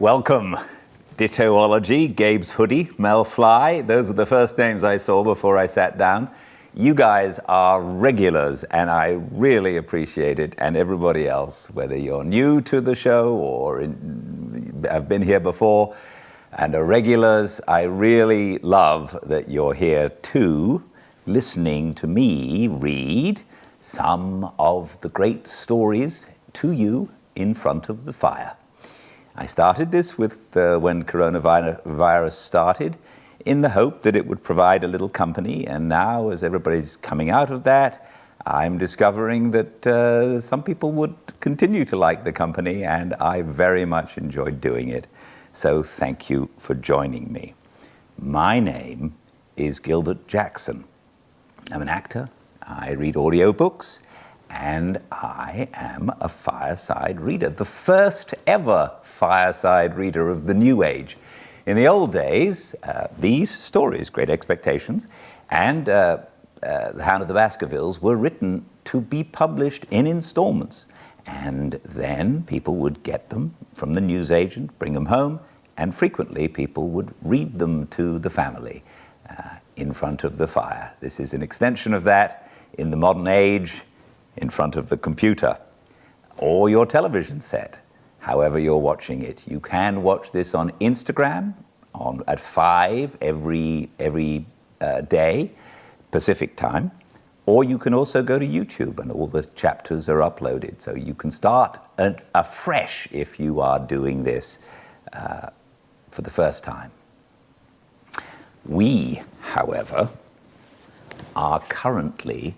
Welcome. Dittoology, Gabe's Hoodie, Mel Fly. Those are the first names I saw before I sat down. You guys are regulars, and I really appreciate it. And everybody else, whether you're new to the show or have been here before and are regulars, I really love that you're here too, listening to me read some of the great stories to you in front of the fire. I started this with when coronavirus started, in the hope that it would provide a little company, and now as everybody's coming out of that, I'm discovering that some people would continue to like the company, and I very much enjoyed doing it. So thank you for joining me. My name is Gildart Jackson. I'm an actor, I read audiobooks, and I am a fireside reader, the first ever fireside reader of the new age. In the old days, these stories, Great Expectations, and The Hound of the Baskervilles were written to be published in installments. And then people would get them from the newsagent, bring them home, and frequently people would read them to the family in front of the fire. This is an extension of that in the modern age, in front of the computer or your television set. However you're watching it, you can watch this on Instagram at 5 every day, Pacific time, or you can also go to YouTube and all the chapters are uploaded. So you can start afresh if you are doing this for the first time. We, however, are currently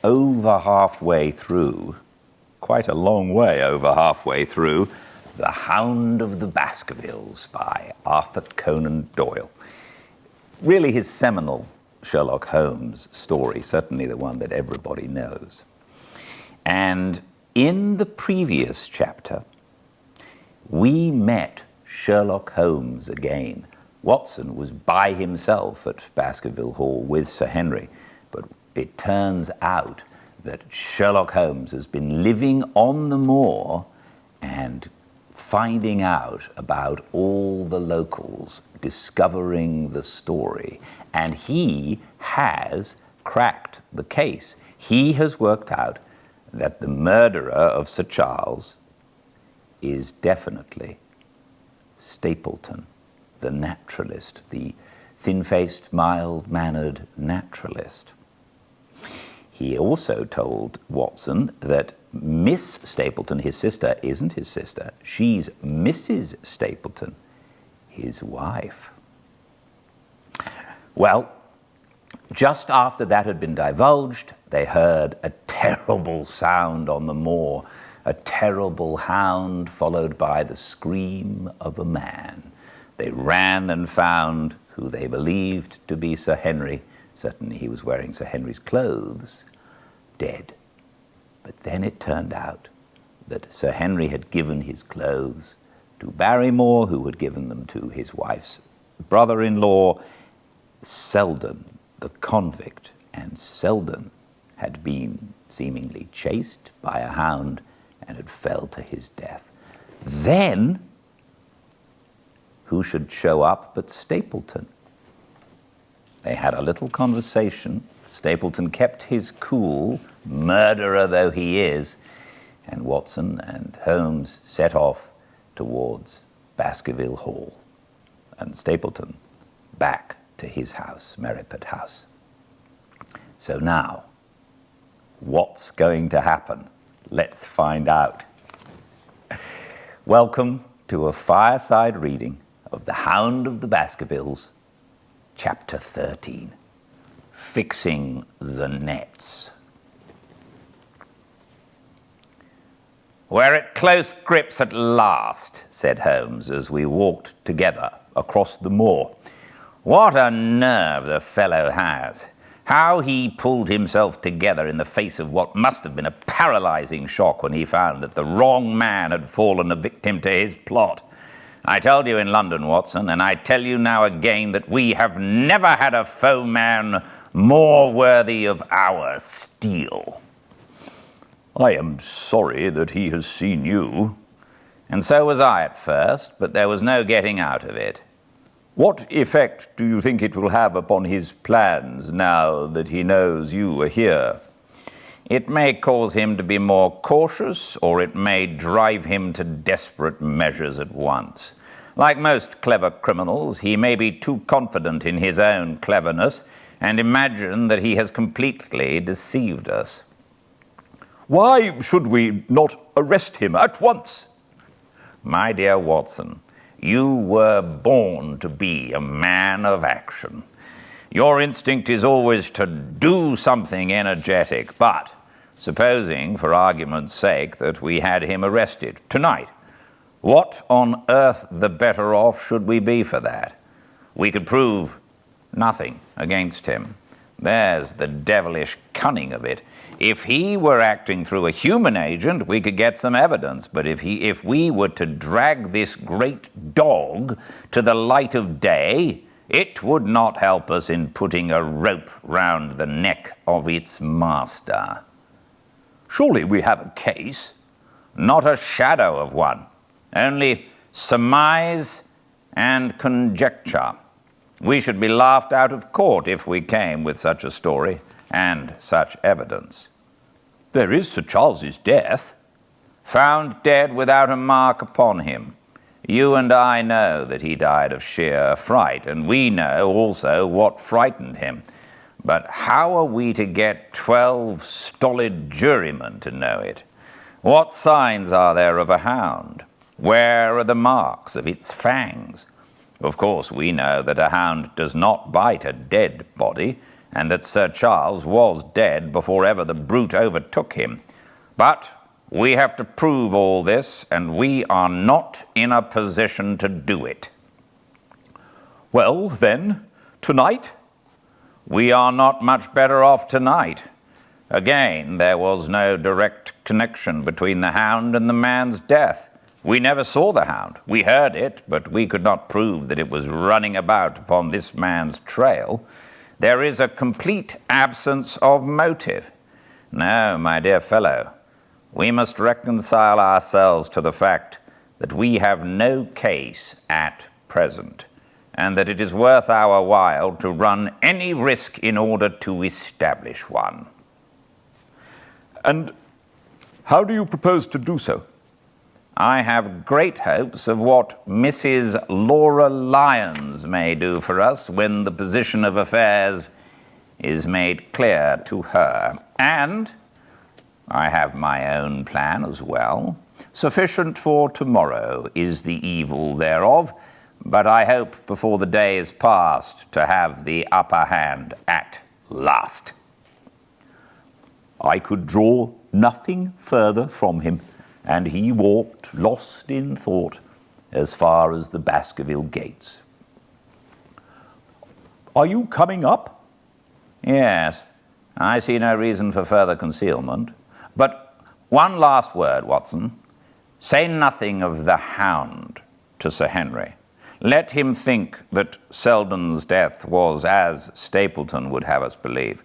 over halfway through, quite a long way over halfway through, The Hound of the Baskervilles by Arthur Conan Doyle. Really his seminal Sherlock Holmes story, certainly the one that everybody knows. And in the previous chapter, we met Sherlock Holmes again. Watson was by himself at Baskerville Hall with Sir Henry, but it turns out that Sherlock Holmes has been living on the moor and finding out about all the locals, discovering the story, and he has cracked the case. He has worked out that the murderer of Sir Charles is definitely Stapleton, the naturalist, the thin-faced, mild-mannered naturalist. He also told Watson that Miss Stapleton, his sister, isn't his sister. She's Mrs. Stapleton, his wife. Well, just after that had been divulged, they heard a terrible sound on the moor, a terrible hound followed by the scream of a man. They ran and found who they believed to be Sir Henry. Certainly he was wearing Sir Henry's clothes, dead. But then it turned out that Sir Henry had given his clothes to Barrymore, who had given them to his wife's brother-in-law, Selden, the convict. And Selden had been seemingly chased by a hound and had fell to his death. Then, who should show up but Stapleton? They had a little conversation. Stapleton kept his cool, murderer though he is, and Watson and Holmes set off towards Baskerville Hall, and Stapleton back to his house, Merripit House. So now, what's going to happen? Let's find out. Welcome to a fireside reading of The Hound of the Baskervilles, Chapter 13, Fixing the Nets. "We're at close grips at last," said Holmes as we walked together across the moor. "What a nerve the fellow has. How he pulled himself together in the face of what must have been a paralyzing shock when he found that the wrong man had fallen a victim to his plot. I told you in London, Watson, and I tell you now again that we have never had a foeman more worthy of our steel." "I am sorry that he has seen you." And so was I at first, but there was no getting out of it. What effect do you think it will have upon his plans now that he knows you are here? It may cause him to be more cautious, or it may drive him to desperate measures at once. Like most clever criminals, he may be too confident in his own cleverness and imagine that he has completely deceived us. Why should we not arrest him at once? My dear Watson, you were born to be a man of action. Your instinct is always to do something energetic, but supposing, for argument's sake, that we had him arrested tonight, what on earth the better off should we be for that? We could prove nothing against him. There's the devilish cunning of it. If he were acting through a human agent, we could get some evidence, but if we were to drag this great dog to the light of day, it would not help us in putting a rope round the neck of its master. Surely we have a case. Not a shadow of one. Only surmise and conjecture. We should be laughed out of court if we came with such a story and such evidence. There is Sir Charles's death. Found dead without a mark upon him. You and I know that he died of sheer fright, and we know also what frightened him. But how are we to get 12 stolid jurymen to know it? What signs are there of a hound? Where are the marks of its fangs? Of course, we know that a hound does not bite a dead body, and that Sir Charles was dead before ever the brute overtook him. But we have to prove all this, and we are not in a position to do it. Well, then, tonight? We are not much better off tonight. Again, there was no direct connection between the hound and the man's death. We never saw the hound. We heard it, but we could not prove that it was running about upon this man's trail. There is a complete absence of motive. No, my dear fellow, we must reconcile ourselves to the fact that we have no case at present, and that it is worth our while to run any risk in order to establish one. And how do you propose to do so? I have great hopes of what Mrs. Laura Lyons may do for us when the position of affairs is made clear to her. And I have my own plan as well. Sufficient for tomorrow is the evil thereof, but I hope before the day is past to have the upper hand at last. I could draw nothing further from him, and he walked, lost in thought, as far as the Baskerville gates. Are you coming up? Yes, I see no reason for further concealment. But one last word, Watson. Say nothing of the hound to Sir Henry. Let him think that Selden's death was as Stapleton would have us believe.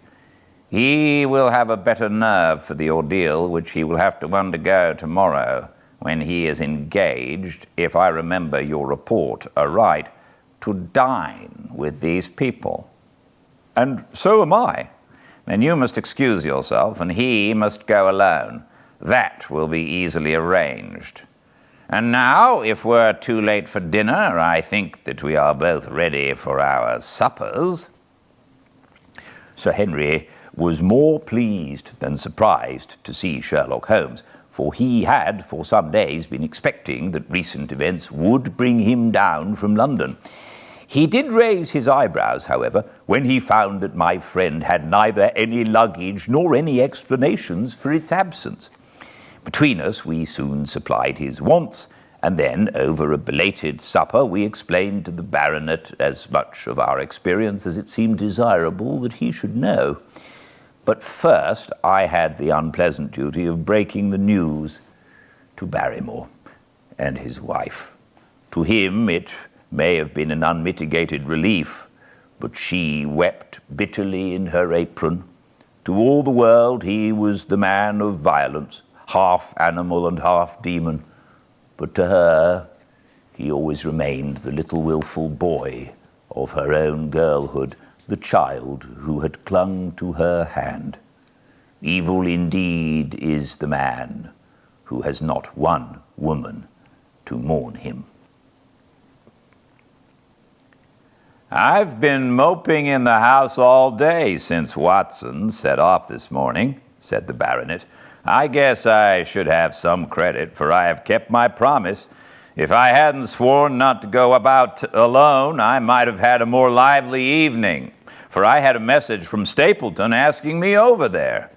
He will have a better nerve for the ordeal which he will have to undergo tomorrow when he is engaged, if I remember your report aright, to dine with these people. And so am I. Then you must excuse yourself, and he must go alone. That will be easily arranged. And now, if we're too late for dinner, I think that we are both ready for our suppers. Sir Henry was more pleased than surprised to see Sherlock Holmes, for he had for some days been expecting that recent events would bring him down from London. He did raise his eyebrows, however, when he found that my friend had neither any luggage nor any explanations for its absence. Between us, we soon supplied his wants, and then, over a belated supper, we explained to the baronet as much of our experience as it seemed desirable that he should know. But first, I had the unpleasant duty of breaking the news to Barrymore and his wife. To him, it may have been an unmitigated relief, but she wept bitterly in her apron. To all the world, he was the man of violence, half animal and half demon, but to her he always remained the little wilful boy of her own girlhood, the child who had clung to her hand. Evil indeed is the man who has not one woman to mourn him. I've been moping in the house all day since Watson set off this morning, said the baronet. I guess I should have some credit, for I have kept my promise. If I hadn't sworn not to go about alone, I might have had a more lively evening, for I had a message from Stapleton asking me over there.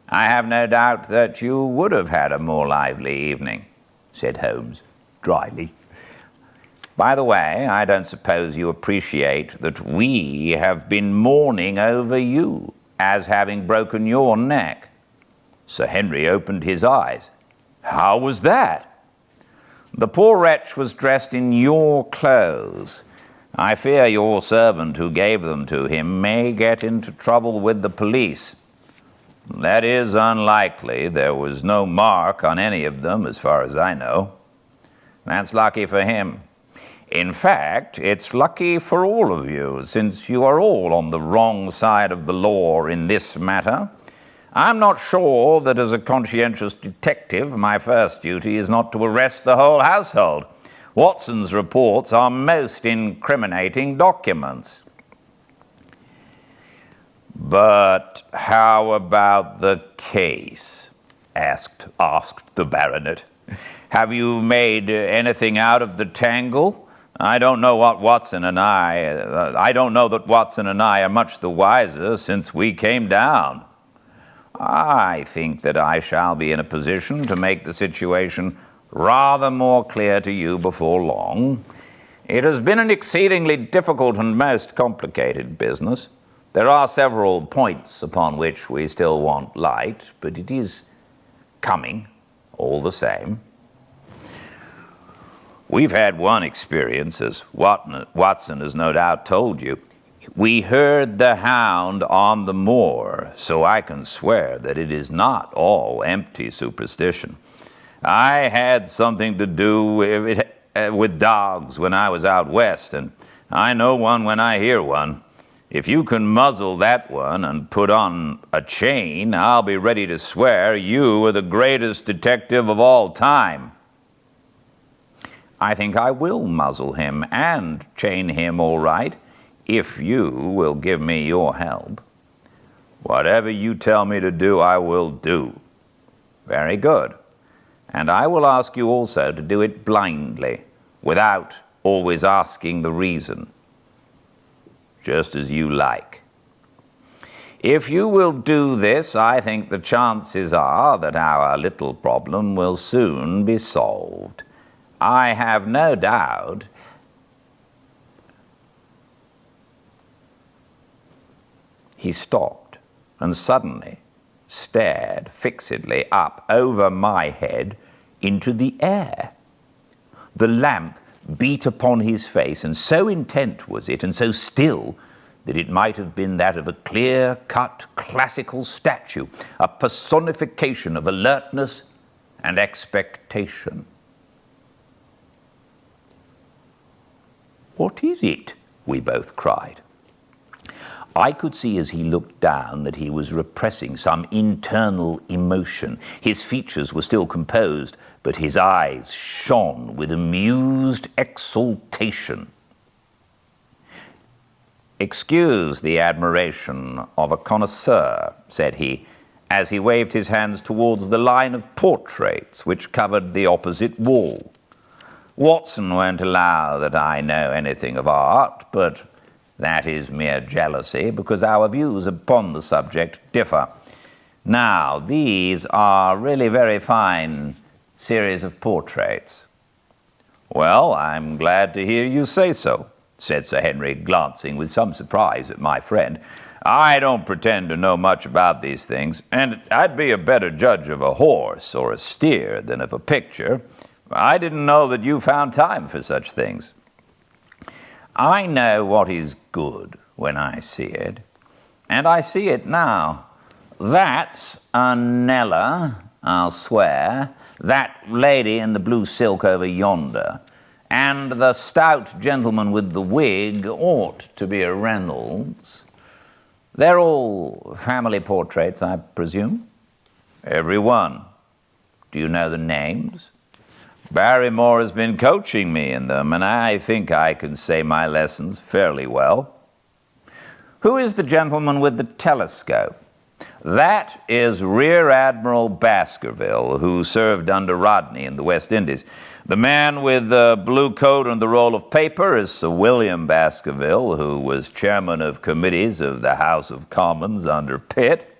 I have no doubt that you would have had a more lively evening, said Holmes dryly. By the way, I don't suppose you appreciate that we have been mourning over you as having broken your neck. Sir Henry opened his eyes. How was that? The poor wretch was dressed in your clothes. I fear your servant who gave them to him may get into trouble with the police. That is unlikely. There was no mark on any of them, as far as I know. That's lucky for him. In fact, it's lucky for all of you, since you are all on the wrong side of the law in this matter. I'm not sure that as a conscientious detective, my first duty is not to arrest the whole household. Watson's reports are most incriminating documents. But how about the case? asked the baronet. Have you made anything out of the tangle? I don't know that Watson and I are much the wiser since we came down. I think that I shall be in a position to make the situation rather more clear to you before long. It has been an exceedingly difficult and most complicated business. There are several points upon which we still want light, but it is coming all the same. We've had one experience, as Watson has no doubt told you. We heard the Hound on the moor, so I can swear that it is not all empty superstition. I had something to do with dogs when I was out west, and I know one when I hear one. If you can muzzle that one and put on a chain, I'll be ready to swear you are the greatest detective of all time. I think I will muzzle him and chain him all right, if you will give me your help. Whatever you tell me to do, I will do. Very good. And I will ask you also to do it blindly, without always asking the reason. Just as you like. If you will do this, I think the chances are that our little problem will soon be solved. I have no doubt. He stopped and suddenly stared fixedly up over my head into the air. The lamp beat upon his face, and so intent was it, and so still, that it might have been that of a clear-cut classical statue, a personification of alertness and expectation. What is it? We both cried. I could see as he looked down that he was repressing some internal emotion. His features were still composed, but his eyes shone with amused exultation. Excuse the admiration of a connoisseur, said he, as he waved his hands towards the line of portraits which covered the opposite wall. Watson won't allow that I know anything of art, but that is mere jealousy, because our views upon the subject differ. Now, these are really very fine series of portraits. Well, I'm glad to hear you say so, said Sir Henry, glancing with some surprise at my friend. I don't pretend to know much about these things, and I'd be a better judge of a horse or a steer than of a picture. I didn't know that you found time for such things. I know what is good when I see it, and I see it now. That's a Nella, I'll swear. that lady in the blue silk over yonder, and the stout gentleman with the wig ought to be a Reynolds. They're all family portraits, I presume? Every one. Do you know the names? Barrymore has been coaching me in them, and I think I can say my lessons fairly well. Who is the gentleman with the telescope? That is Rear Admiral Baskerville, who served under Rodney in the West Indies. The man with the blue coat and the roll of paper is Sir William Baskerville, who was chairman of committees of the House of Commons under Pitt.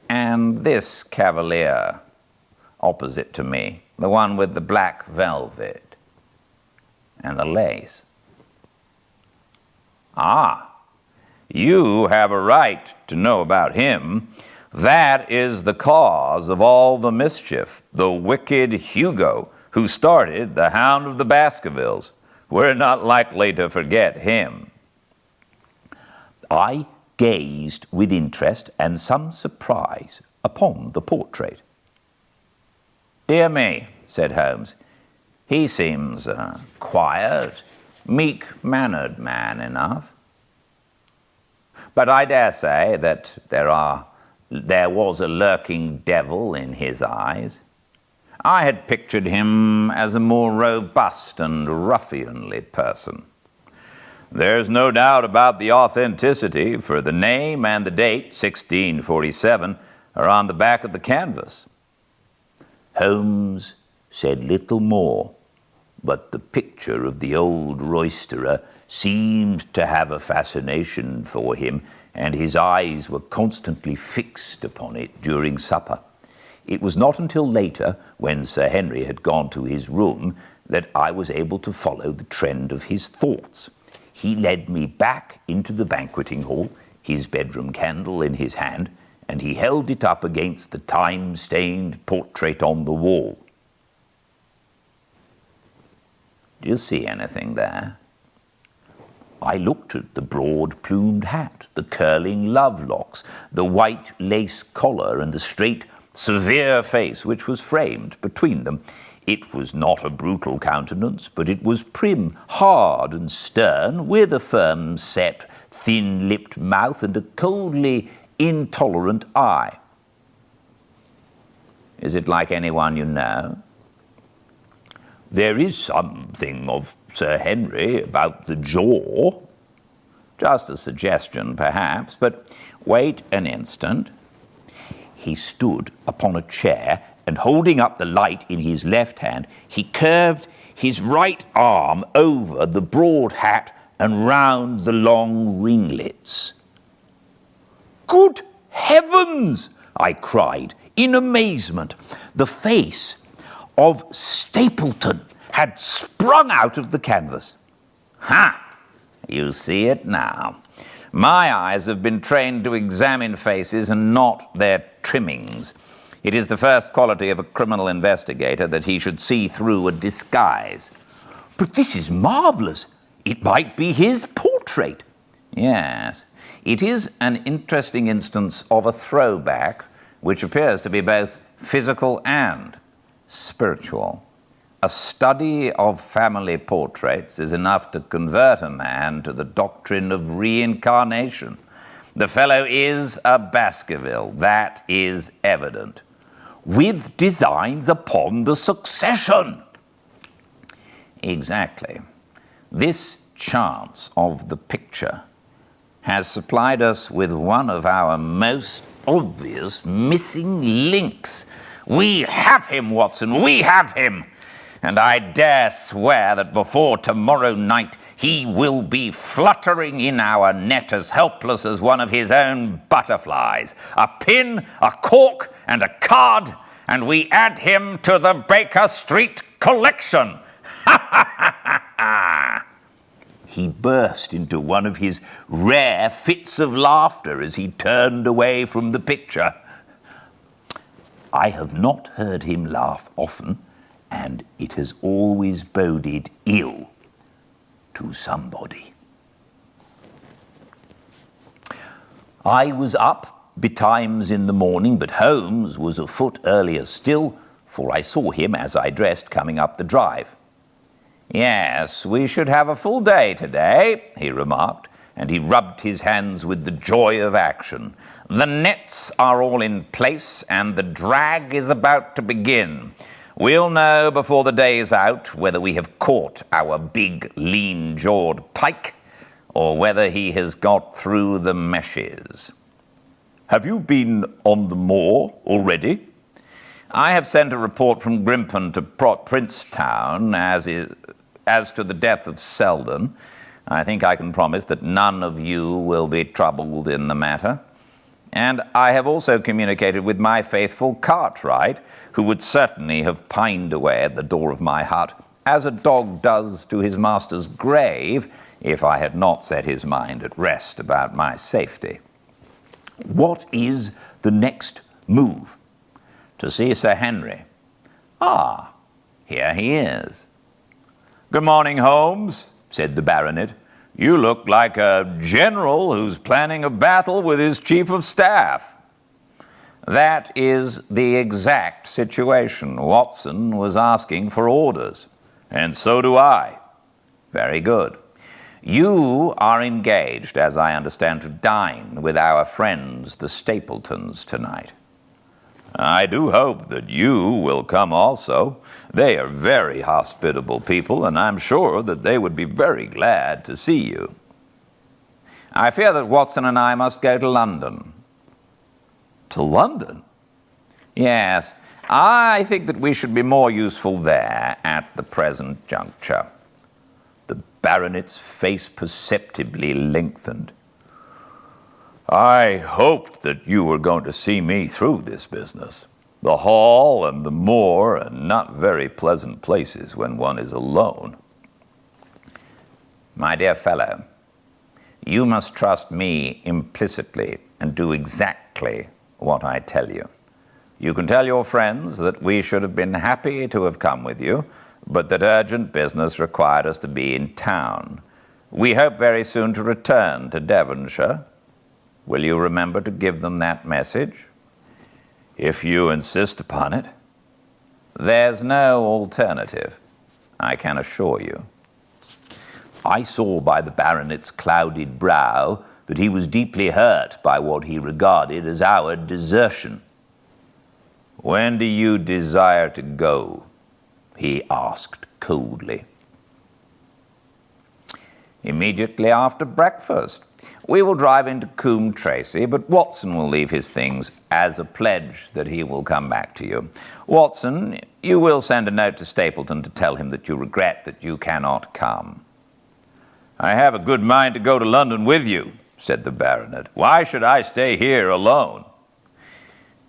And this cavalier opposite to me, the one with the black velvet and the lace. Ah, you have a right to know about him. That is the cause of all the mischief, the wicked Hugo, who started the Hound of the Baskervilles. We're not likely to forget him. I gazed with interest and some surprise upon the portrait. Dear me, said Holmes, he seems a quiet, meek-mannered man enough. But I dare say that there was a lurking devil in his eyes. I had pictured him as a more robust and ruffianly person. There's no doubt about the authenticity, for the name and the date, 1647, are on the back of the canvas. Holmes said little more, but the picture of the old roisterer seemed to have a fascination for him, and his eyes were constantly fixed upon it during supper. It was not until later, when Sir Henry had gone to his room, that I was able to follow the trend of his thoughts. He led me back into the banqueting hall, his bedroom candle in his hand, and he held it up against the time-stained portrait on the wall. Do you see anything there? I looked at the broad-plumed hat, the curling love-locks, the white lace collar, and the straight, severe face which was framed between them. It was not a brutal countenance, but it was prim, hard, and stern, with a firm-set, thin-lipped mouth and a coldly intolerant eye. Is it like anyone you know? There is something of Sir Henry about the jaw. Just a suggestion, perhaps, but wait an instant. He stood upon a chair, and holding up the light in his left hand, he curved his right arm over the broad hat and round the long ringlets. Good heavens! I cried in amazement. The face of Stapleton had sprung out of the canvas. Ha! You see it now. My eyes have been trained to examine faces and not their trimmings. It is the first quality of a criminal investigator that he should see through a disguise. But this is marvelous. It might be his portrait. Yes, it is an interesting instance of a throwback, which appears to be both physical and spiritual. A study of family portraits is enough to convert a man to the doctrine of reincarnation. The fellow is a Baskerville, that is evident, with designs upon the succession. Exactly. This chance of the picture has supplied us with one of our most obvious missing links. We have him, Watson, we have him. And I dare swear that before tomorrow night he will be fluttering in our net as helpless as one of his own butterflies. A pin, a cork, and a card, and we add him to the Baker Street collection. Ha ha ha ha ha! He burst into one of his rare fits of laughter as he turned away from the picture. I have not heard him laugh often, and it has always boded ill to somebody. I was up betimes in the morning, but Holmes was afoot earlier still, for I saw him as I dressed coming up the drive. "Yes, we should have a full day today," he remarked, and he rubbed his hands with the joy of action. "The nets are all in place, and the drag is about to begin. We'll know before the day's out whether we have caught our big, lean-jawed pike, or whether he has got through the meshes." "Have you been on the moor already?" "I have sent a report from Grimpen to Princetown as to the death of Selden. I think I can promise that none of you will be troubled in the matter. And I have also communicated with my faithful Cartwright, who would certainly have pined away at the door of my hut, as a dog does to his master's grave, if I had not set his mind at rest about my safety." "What is the next move?" "To see Sir Henry." "Ah, here he is." "Good morning, Holmes," said the baronet. "You look like a general who's planning a battle with his chief of staff." "That is the exact situation. Watson was asking for orders." "And so do I." "Very good. You are engaged, as I understand, to dine with our friends, the Stapletons, tonight." "I do hope that you will come also. They are very hospitable people, and I'm sure that they would be very glad to see you." "I fear that Watson and I must go to London." "To London?" "Yes, I think that we should be more useful there at the present juncture." The baronet's face perceptibly lengthened. "I hoped that you were going to see me through this business. The hall and the moor are not very pleasant places when one is alone." "My dear fellow, you must trust me implicitly and do exactly what I tell you. You can tell your friends that we should have been happy to have come with you, but that urgent business required us to be in town. We hope very soon to return to Devonshire. Will you remember to give them that message?" "If you insist upon it." "There's no alternative, I can assure you." I saw by the baronet's clouded brow that he was deeply hurt by what he regarded as our desertion. "When do you desire to go?" he asked coldly. "Immediately after breakfast. We will drive into Coombe Tracey, but Watson will leave his things as a pledge that he will come back to you. Watson, you will send a note to Stapleton to tell him that you regret that you cannot come." "I have a good mind to go to London with you," said the baronet. "Why should I stay here alone?"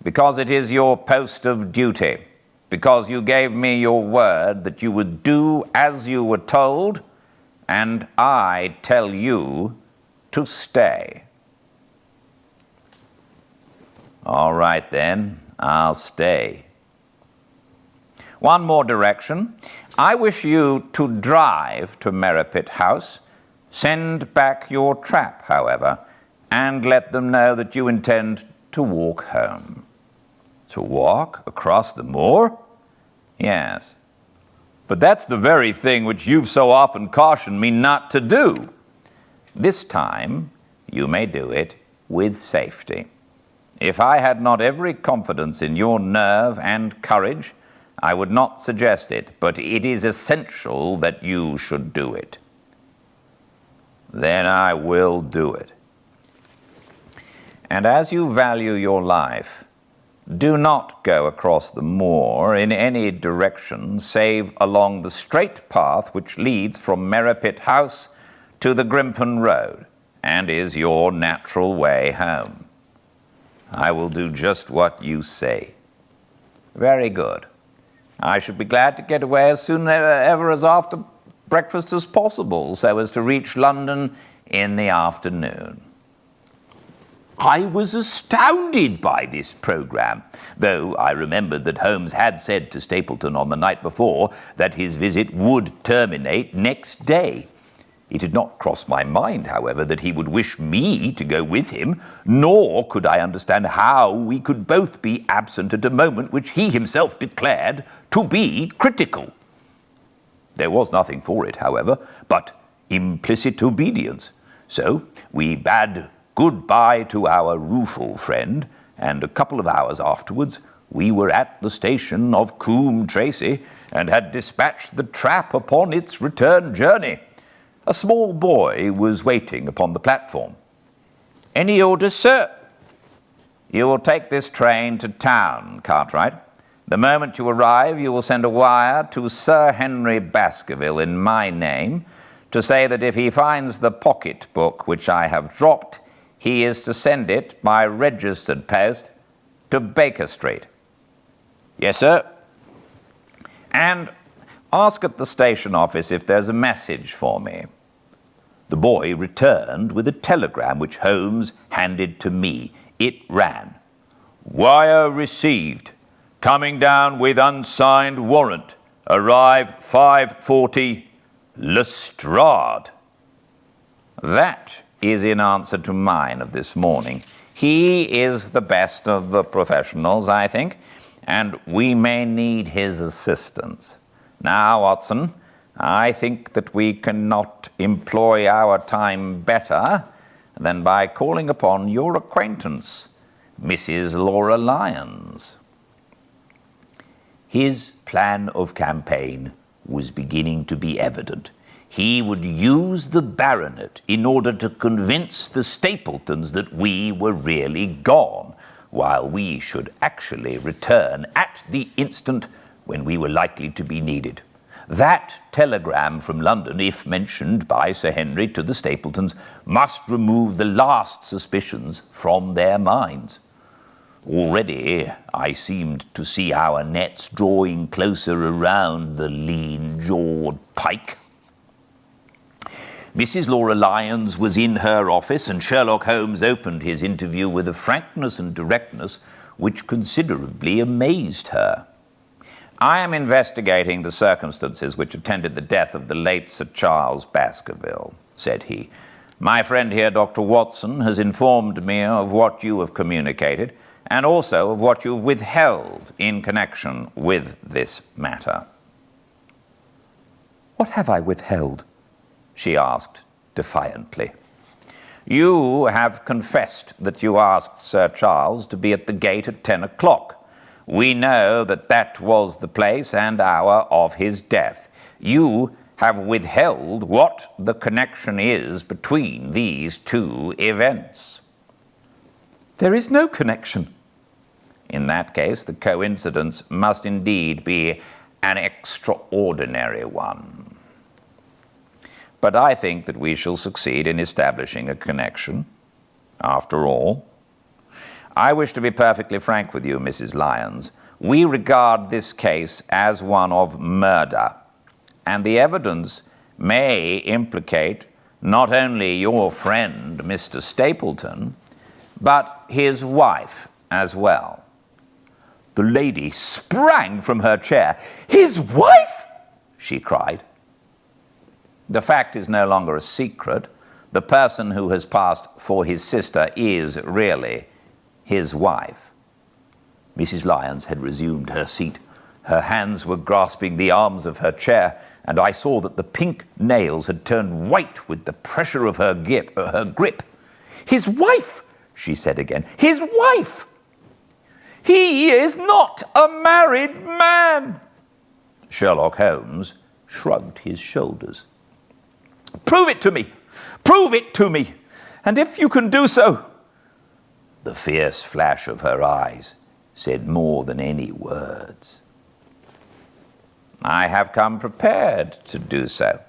"Because it is your post of duty. Because you gave me your word that you would do as you were told, and I tell you to stay." "All right then, I'll stay." "One more direction. I wish you to drive to Merripit House. Send back your trap, however, and let them know that you intend to walk home." "To walk across the moor?" "Yes." "But that's the very thing which you've so often cautioned me not to do." "This time you may do it with safety. If I had not every confidence in your nerve and courage, I would not suggest it, but it is essential that you should do it." "Then I will do it." "And as you value your life, do not go across the moor in any direction save along the straight path which leads from Merripit House to the Grimpen Road, and is your natural way home. I will do just what you say." "Very good. I should be glad to get away as soon as after breakfast as possible, so as to reach London in the afternoon." I was astounded by this programme, though I remembered that Holmes had said to Stapleton on the night before that his visit would terminate next day. It had not crossed my mind, however, that he would wish me to go with him, nor could I understand how we could both be absent at a moment which he himself declared to be critical. There was nothing for it, however, but implicit obedience. So we bade good-bye to our rueful friend, and a couple of hours afterwards we were at the station of Coombe Tracy and had dispatched the trap upon its return journey. A small boy was waiting upon the platform. "Any orders, sir?" "You will take this train to town, Cartwright. The moment you arrive, you will send a wire to Sir Henry Baskerville in my name to say that if he finds the pocket book which I have dropped, he is to send it by registered post to Baker Street." "Yes, sir." "And ask at the station office if there's a message for me." The boy returned with a telegram which Holmes handed to me. It ran, "Wire received. Coming down with unsigned warrant. Arrive 5:40, Lestrade." That is in answer to mine of this morning. He is the best of the professionals, I think, and we may need his assistance. Now, Watson, I think that we cannot employ our time better than by calling upon your acquaintance, Mrs. Laura Lyons. His plan of campaign was beginning to be evident. He would use the baronet in order to convince the Stapletons that we were really gone, while we should actually return at the instant when we were likely to be needed. That telegram from London, if mentioned by Sir Henry to the Stapletons, must remove the last suspicions from their minds. Already I seemed to see our nets drawing closer around the lean-jawed pike. Mrs. Laura Lyons was in her office, and Sherlock Holmes opened his interview with a frankness and directness which considerably amazed her. "I am investigating the circumstances which attended the death of the late Sir Charles Baskerville," said he. "My friend here, Dr. Watson, has informed me of what you have communicated, and also of what you have withheld in connection with this matter." "What have I withheld?" she asked defiantly. "You have confessed that you asked Sir Charles to be at the gate at 10 o'clock. We know that that was the place and hour of his death. You have withheld what the connection is between these two events." "There is no connection." "In that case, the coincidence must indeed be an extraordinary one. But I think that we shall succeed in establishing a connection, after all. I wish to be perfectly frank with you, Mrs. Lyons. We regard this case as one of murder, and the evidence may implicate not only your friend, Mr. Stapleton, but his wife as well." The lady sprang from her chair. "His wife?" she cried. "The fact is no longer a secret. The person who has passed for his sister is really his wife." Mrs. Lyons had resumed her seat. Her hands were grasping the arms of her chair, and I saw that the pink nails had turned white with the pressure of her grip. "His wife!" she said again. "His wife! He is not a married man!" Sherlock Holmes shrugged his shoulders. "Prove it to me! Prove it to me! And if you can do so—" The fierce flash of her eyes said more than any words. "I have come prepared to do so,"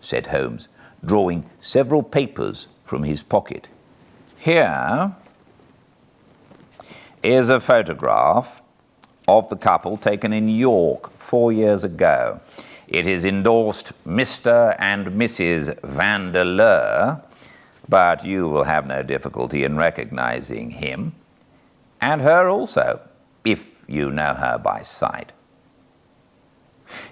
said Holmes, drawing several papers from his pocket. "Here is a photograph of the couple taken in York 4 years ago. It is endorsed Mr. and Mrs. Vandeleur, but you will have no difficulty in recognizing him, and her also, if you know her by sight.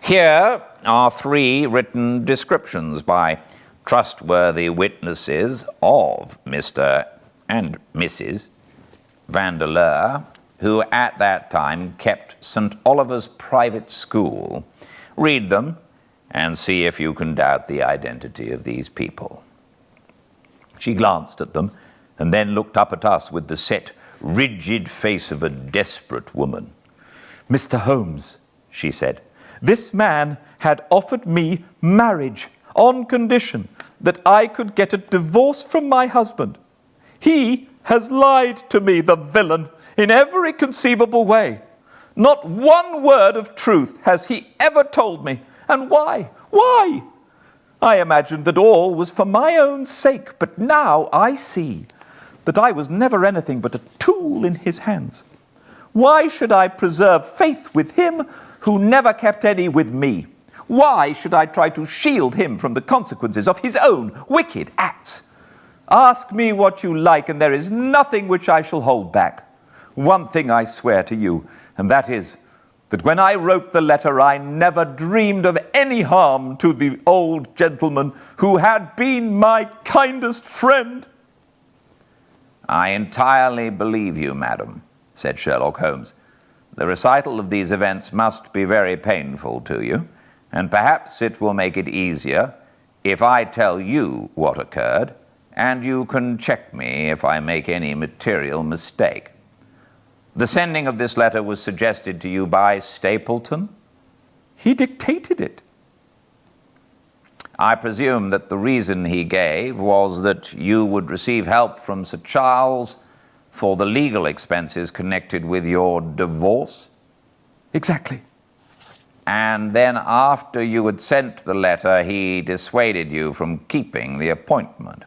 Here are 3 written descriptions by trustworthy witnesses of Mr. and Mrs. Vandeleur, who at that time kept St. Oliver's private school. Read them and see if you can doubt the identity of these people." She glanced at them and then looked up at us with the set, rigid face of a desperate woman. "Mr. Holmes," she said, "this man had offered me marriage on condition that I could get a divorce from my husband. He has lied to me, the villain, in every conceivable way. Not one word of truth has he ever told me. And why? Why? I imagined that all was for my own sake, but now I see that I was never anything but a tool in his hands. Why should I preserve faith with him who never kept any with me? Why should I try to shield him from the consequences of his own wicked acts? Ask me what you like, and there is nothing which I shall hold back. One thing I swear to you, and that is that when I wrote the letter, I never dreamed of any harm to the old gentleman who had been my kindest friend." "I entirely believe you, madam," said Sherlock Holmes. "The recital of these events must be very painful to you, and perhaps it will make it easier if I tell you what occurred, and you can check me if I make any material mistake. The sending of this letter was suggested to you by Stapleton?" "He dictated it." "I presume that the reason he gave was that you would receive help from Sir Charles for the legal expenses connected with your divorce?" "Exactly." "And then after you had sent the letter, he dissuaded you from keeping the appointment?"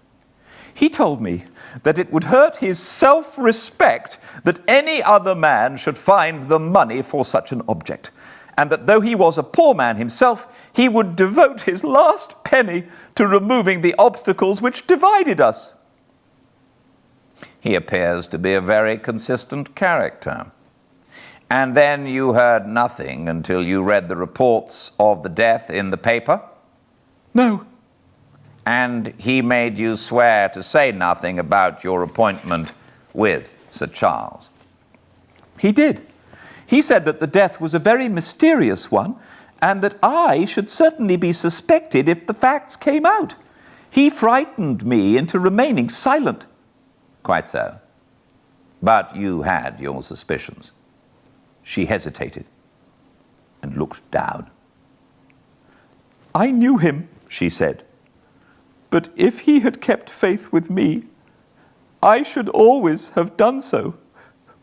"He told me that it would hurt his self-respect that any other man should find the money for such an object, and that though he was a poor man himself, he would devote his last penny to removing the obstacles which divided us." "He appears to be a very consistent character. And then you heard nothing until you read the reports of the death in the paper?" "No." "And he made you swear to say nothing about your appointment with Sir Charles?" "He did. He said that the death was a very mysterious one, and that I should certainly be suspected if the facts came out. He frightened me into remaining silent." "Quite so. But you had your suspicions." She hesitated and looked down. "I knew him," she said. "But if he had kept faith with me, I should always have done so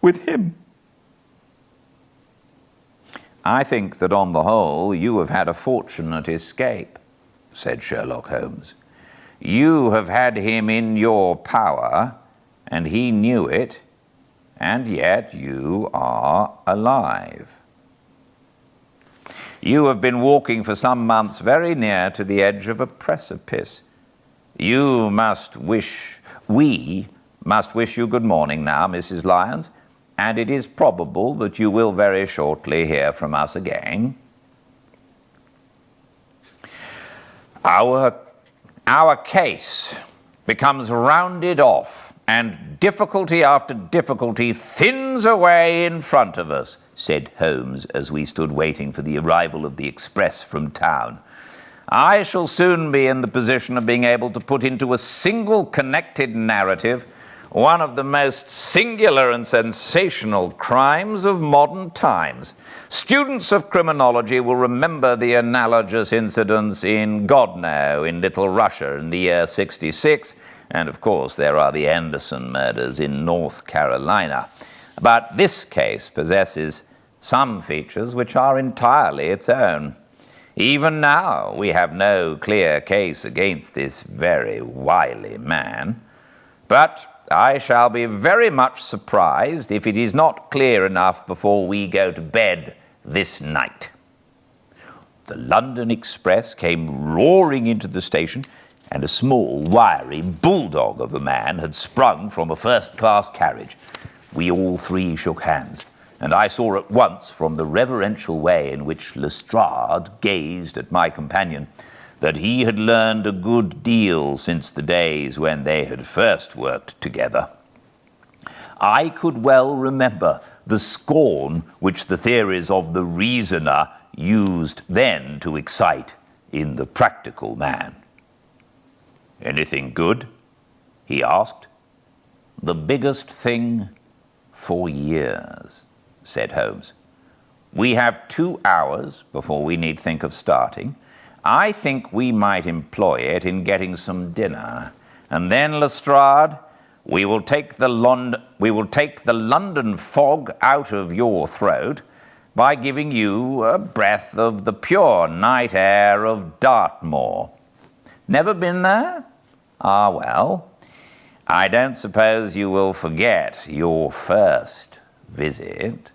with him." "I think that on the whole you have had a fortunate escape," said Sherlock Holmes. "You have had him in your power, and he knew it, and yet you are alive. You have been walking for some months very near to the edge of a precipice. We must wish you good morning now, Mrs. Lyons, and it is probable that you will very shortly hear from us again." Our case becomes rounded off, and difficulty after difficulty thins away in front of us, said Holmes as we stood waiting for the arrival of the express from town. "I shall soon be in the position of being able to put into a single connected narrative one of the most singular and sensational crimes of modern times. Students of criminology will remember the analogous incidents in Godno in Little Russia in the year 66, and of course there are the Anderson murders in North Carolina. But this case possesses some features which are entirely its own. Even now we have no clear case against this very wily man, but I shall be very much surprised if it is not clear enough before we go to bed this night." The London express came roaring into the station, and a small, wiry bulldog of a man had sprung from a first-class carriage. We all three shook hands, and I saw at once from the reverential way in which Lestrade gazed at my companion that he had learned a good deal since the days when they had first worked together. I could well remember the scorn which the theories of the reasoner used then to excite in the practical man. "Anything good?" he asked. "The biggest thing for years," said Holmes. "We have 2 hours before we need think of starting. I think we might employ it in getting some dinner. And then, Lestrade, we will take the London fog out of your throat by giving you a breath of the pure night air of Dartmoor. Never been there? Ah, well, I don't suppose you will forget your first visit."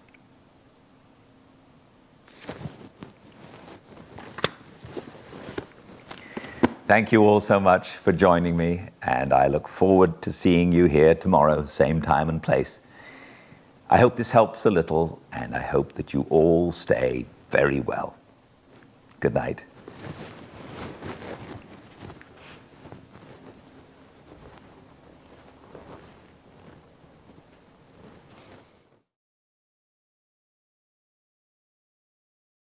Thank you all so much for joining me, and I look forward to seeing you here tomorrow, same time and place. I hope this helps a little, and I hope that you all stay very well. Good night.